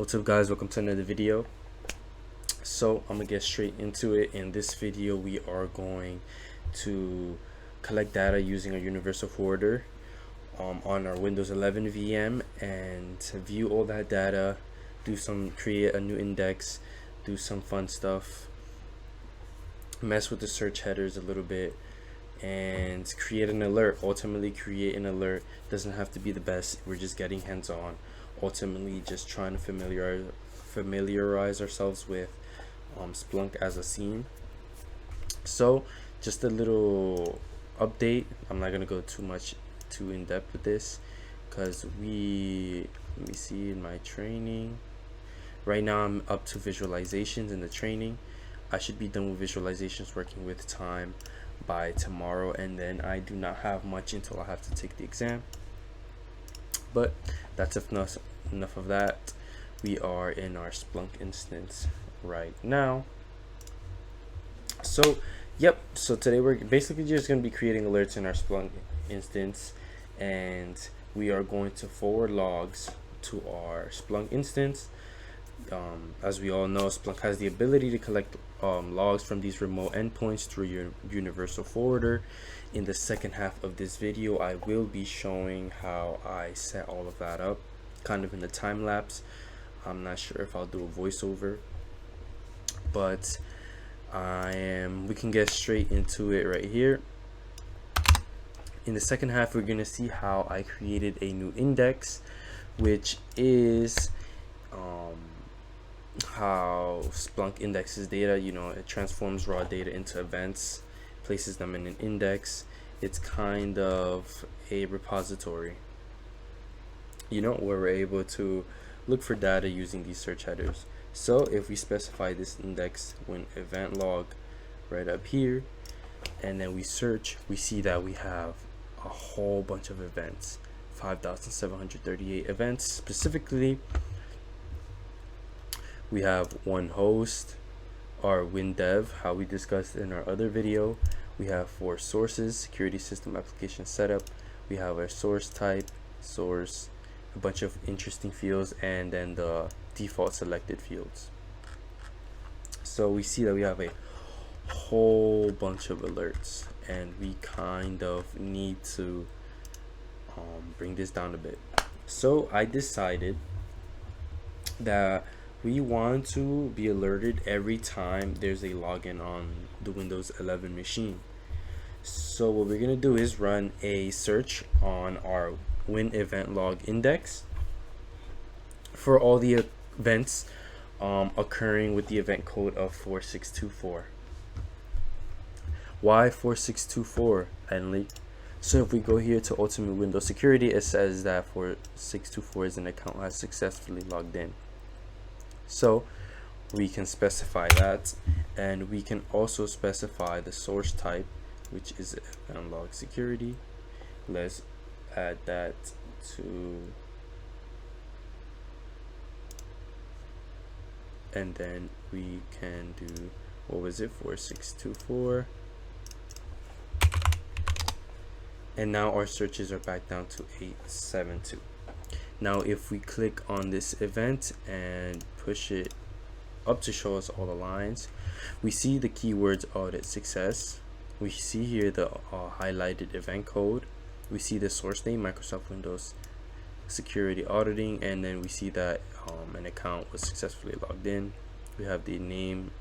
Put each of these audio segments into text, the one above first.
What's up, guys? Welcome to another video. So I'm gonna get straight into it. In this video we are going to collect data using a universal forwarder on our Windows 11 VM and view all that data, create a new index, do some fun stuff, mess with the search headers a little bit, and create an alert. Ultimately create an alert. Doesn't have to be the best, we're just getting hands-on, ultimately just trying to familiarize ourselves with Splunk as a scene. So just a little update. I'm not gonna go too in depth with this because let me see in my training right now. I'm up to visualizations in the training. I should be done with visualizations working with time by tomorrow, and then I do not have much until I have to take the exam. But that's enough of that. We are in our Splunk instance right now. So today we're basically just going to be creating alerts in our Splunk instance, and we are going to forward logs to our Splunk instance. As we all know, Splunk has the ability to collect logs from these remote endpoints through your universal forwarder. In the second half of this video, I will be showing how I set all of that up, kind of in the time lapse. I'm not sure if I'll do a voiceover, but we can get straight into it right here. In the second half, we're gonna see how I created a new index, which is how Splunk indexes data. It transforms raw data into events, places them in an index. It's kind of a repository, where we're able to look for data using these search headers. So if we specify this index when event log right up here, and then we search, we see that we have a whole bunch of events, 5,738 events. Specifically, we have one host, our WinDev, how we discussed in our other video. We have 4 sources, security system application setup. We have our source type, source, a bunch of interesting fields, and then the default selected fields. So we see that we have a whole bunch of alerts, and we kind of need to bring this down a bit. So I decided that we want to be alerted every time there's a login on the Windows 11 machine. So what we're gonna do is run a search on our Win event log index for all the events occurring with the event code of 4624. Why 4624, Henley? So if we go here to Ultimate Windows Security, it says that 4624 is an account has successfully logged in. So we can specify that, and we can also specify the source type, which is event log security. Let's add that to, and then we can do, what was it, 4624, and now our searches are back down to 872. Now if we click on this event and push it up to show us all the lines, we see the keywords audit success. We see here the highlighted event code. We see the source name, Microsoft Windows Security Auditing, and then we see that an account was successfully logged in. We have the name,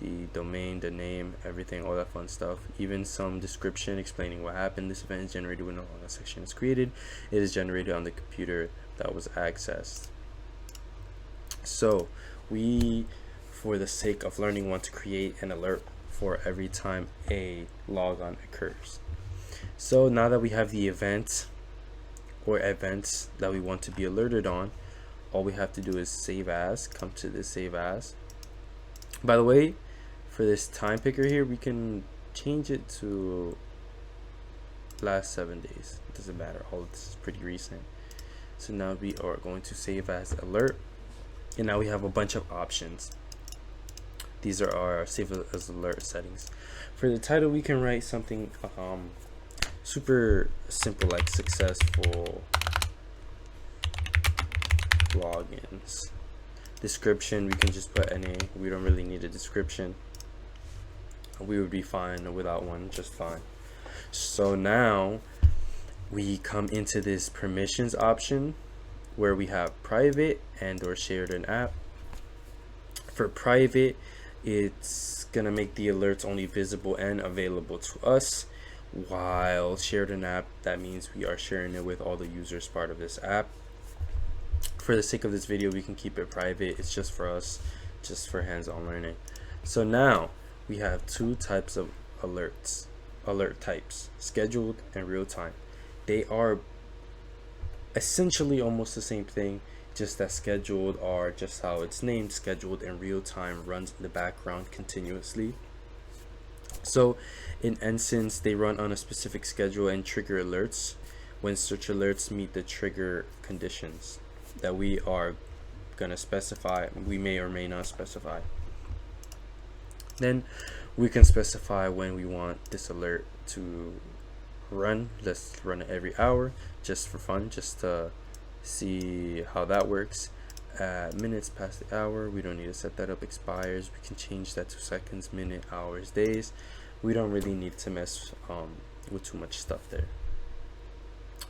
the domain, the name, everything, all that fun stuff, even some description explaining what happened. This event is generated when no login section is created. It is generated on the computer that was accessed. So we, for the sake of learning, want to create an alert for every time a logon occurs. So now that we have the event or events that we want to be alerted on, all we have to do is save as, come to this save as. By the way, for this time picker here, we can change it to last 7 days. It doesn't matter, all of this is pretty recent. So now we are going to save as alert, and now we have a bunch of options. These are our save as alert settings. For the title, we can write something super simple, like successful logins. Description, we can just put NA. We don't really need a description. We would be fine without one, just fine. So now we come into this permissions option where we have private and or shared an app. For private, it's gonna make the alerts only visible and available to us, while shared an app, that means we are sharing it with all the users part of this app. For the sake of this video, we can keep it private. It's just for us, just for hands-on learning. So now we have two types of alert types, scheduled and real-time. They are essentially almost the same thing, just that scheduled are just how it's named, scheduled, and real-time runs in the background continuously. So in essence, they run on a specific schedule and trigger alerts when search alerts meet the trigger conditions that we are gonna specify. We may or may not specify. Then we can specify when we want this alert to run. Let's run it every hour just for fun, just to see how that works. Minutes past the hour, we don't need to set that up. Expires, we can change that to seconds, minute, hours, days. We don't really need to mess with too much stuff there.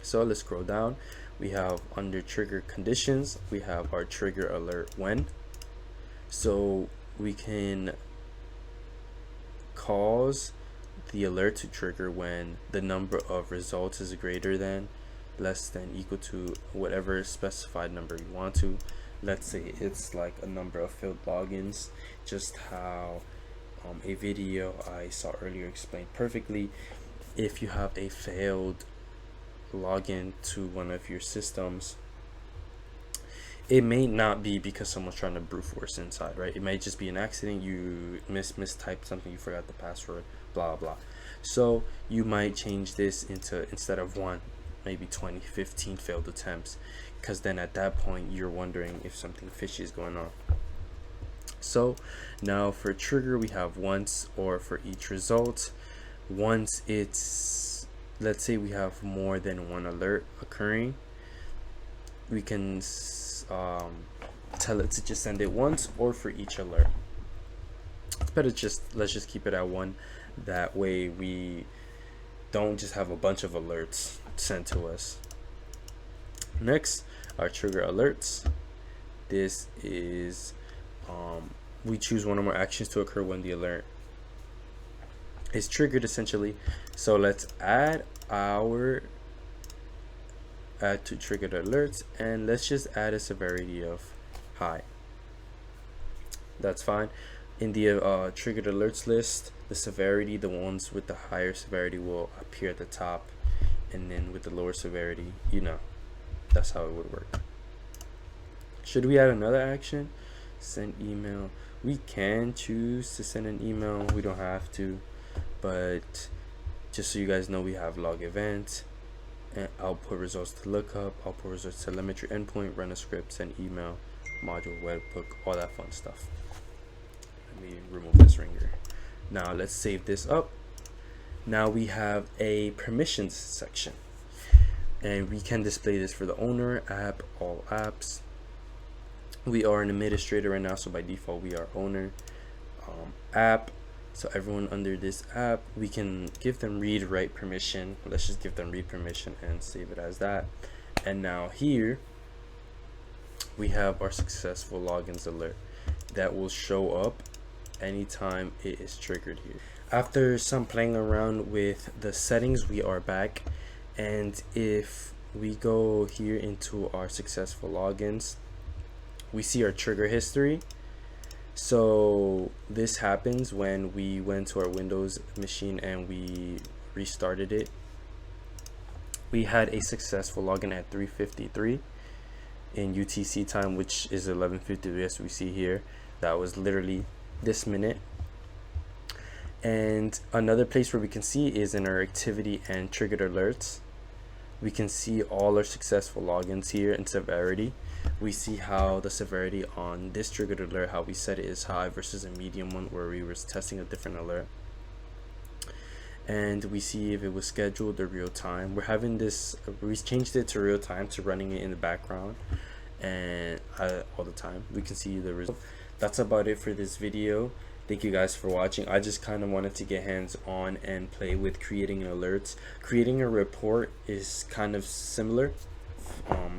So let's scroll down. We have under trigger conditions, we have our trigger alert when. So we can cause the alert to trigger when the number of results is greater than, less than, equal to whatever specified number you want to. Let's say it's like a number of failed logins, just how a video I saw earlier explained perfectly. If you have a failed login to one of your systems, it may not be because someone's trying to brute force inside, right? It might just be an accident. You mistyped something, you forgot the password, blah blah. So you might change this into, instead of 1, maybe 20, 15 failed attempts, because then at that point you're wondering if something fishy is going on. So now for trigger, we have once, or for each result. Once it's, let's say we have more than one alert occurring, we can tell it to just send it once, or for each alert. But let's just keep it at 1. That way we don't just have a bunch of alerts sent to us. Next, our trigger alerts. This is we choose one or more actions to occur when the alert is triggered, essentially. So let's add to triggered alerts, and let's just add a severity of high. That's fine. In the triggered alerts list, the severity, the ones with the higher severity will appear at the top, and then with the lower severity, that's how it would work. Should we add another action? Send email. We can choose to send an email, we don't have to, but just so you guys know, we have log event and output results to lookup, output results telemetry endpoint, run a script, send email, module, webhook, all that fun stuff. Let me remove this ringer. Now let's save this up. Now we have a permissions section, and we can display this for the owner, app, all apps. We are an administrator right now, so by default we are owner. App, so everyone under this app, we can give them read write permission. Let's just give them read permission and save it as that. And now here we have our successful logins alert that will show up anytime it is triggered here. After some playing around with the settings, we are back, and if we go here into our successful logins, we see our trigger history. So this happens when we went to our Windows machine and we restarted it. We had a successful login at 3:53 in UTC time, which is 11:53 as we see here. That was literally this minute. And another place where we can see is in our activity and triggered alerts. We can see all our successful logins here in severity. We see how the severity on this triggered alert, how we set it, is high versus a medium one where we were testing a different alert. And we see if it was scheduled or real time. We're having this, we changed it to real time, to running it in the background. and all the time. We can see the result. That's about it for this video. Thank you guys for watching. I just kind of wanted to get hands on and play with creating alerts. Creating a report is kind of similar,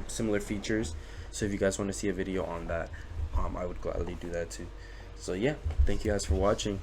similar features. So if you guys want to see a video on that, I would gladly do that too. So yeah, thank you guys for watching.